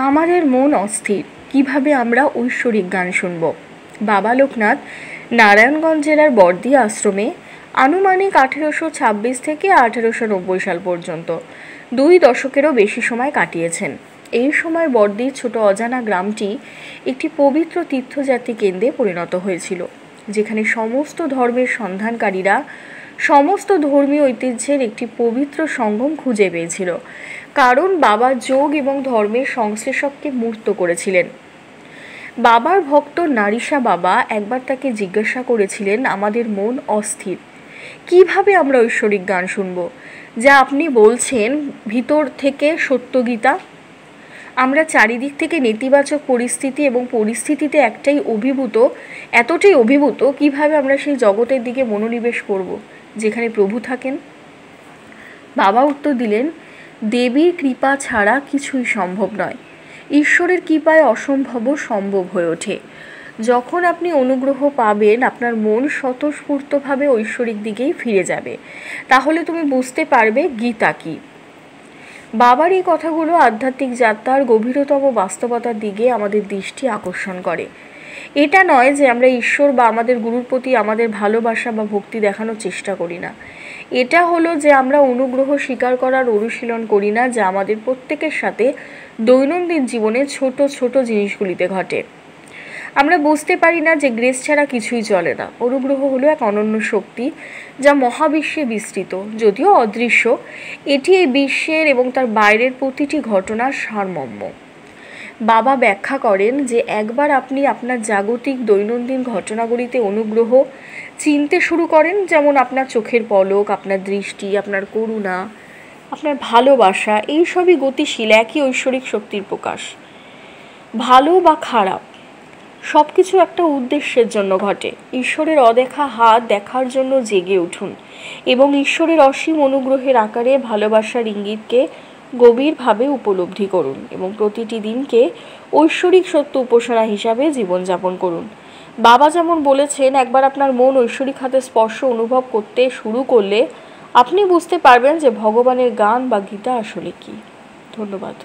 আমাদের মন অস্থির, কিভাবে আমরা ঐশ্বরিক গান শুনব। বাবা লোকনাথ নারায়ণগঞ্জ জেলার বর্দি আশ্রমে আনুমানিক 1826 থেকে 1890 সাল পর্যন্ত 2 দশকেরও বেশি সময় কাটিয়েছেন। এই সময় বর্দির ছোট অজানা গ্রামটি একটি পবিত্র তীর্থযাত্রী কেন্দ্রে পরিণত হয়েছিল, যেখানে সমস্ত ধর্মের সন্ধানকারীরা সমস্ত ধর্মীয় ঐতিহ্যের একটি পবিত্র সঙ্গম খুঁজে পেয়েছিল, কারণ বাবা যোগ এবং ধর্মের সংশ্লেষককে মূর্ত করেছিলেন। বাবার ভক্ত নারিশা বাবা একবার তাকে জিজ্ঞাসা করেছিলেন, আমাদের মন অস্থির, কিভাবে আমরা ঐশ্বরিক গান শুনব, যা আপনি বলছেন ভিতর থেকে সত্যগীতা। আমরা চারিদিক থেকে নেতিবাচক পরিস্থিতি এবং পরিস্থিতিতে এতটাই অভিভূত, কিভাবে আমরা সেই জগতের দিকে মনোনিবেশ করব যেখানে প্রভু থাকেন। বাবা উত্তর দিলেন, দেবীর কৃপা ছাড়া কিছুই সম্ভব নয়। ঈশ্বরের কৃপায় অসম্ভবও সম্ভব হয়ে ওঠে। যখন আপনি অনুগ্রহ পাবেন, আপনার মন স্বতঃস্ফূর্তভাবে ঐশ্বরিক দিকেই ফিরে যাবে। তাহলে তুমি বুঝতে পারবে গীতা কি। বাবার এই কথাগুলো আধ্যাত্মিক যাত্রার গভীরতম বাস্তবতার দিকে আমাদের দৃষ্টি আকর্ষণ করে। এটা নয় যে আমরা ঈশ্বর বা আমাদের গুরুর প্রতি আমাদের ভালোবাসা বা ভক্তি দেখানোর চেষ্টা করি না। এটা হলো যে আমরা অনুগ্রহ স্বীকার করার অনুশীলন করি না, যা আমাদের প্রত্যেকের সাথে দৈনন্দিন জীবনে ছোট ছোট জিনিসগুলিতে ঘটে। আমরা বুঝতে পারি না যে গ্রেস ছাড়া কিছুই চলে না। অনুগ্রহ হলো এক অনন্য শক্তি যা মহাবিশ্বে বিস্তৃত, যদিও অদৃশ্য। এটি এই বিশ্বের এবং তার বাইরের প্রতিটি ঘটনার সারমর্ম। বাবা ব্যাখ্যা করেন যে একবার আপনি আপনার জাগতিক দৈনন্দিন ঘটনাগুলিতে অনুগ্রহ চিনতে শুরু করেন, যেমন আপনার চোখের পলক, আপনার দৃষ্টি, আপনার করুণা, আপনার ভালোবাসা, এই সবই গতিশীল একই ঐশ্বরিক শক্তির প্রকাশ। ভালো বা খারাপ সব কিছু একটা উদ্দেশ্যের জন্য ঘটে। ঈশ্বরের অদেখা হাত দেখার জন্য জেগে উঠুন এবং ঈশ্বরের অসীম অনুগ্রহের আকারে ভালোবাসার ইঙ্গিতকে গভীরভাবে উপলব্ধি করুন এবং প্রতিটি দিনকে ঐশ্বরিক সত্য উপাসনা হিসাবে জীবনযাপন করুন। বাবা যেমন বলেছেন, একবার আপনার মন ঐশ্বরিক হাতের স্পর্শ অনুভব করতে শুরু করলে আপনি বুঝতে পারবেন যে ভগবানের গান বা গীতা আসলে কি। ধন্যবাদ।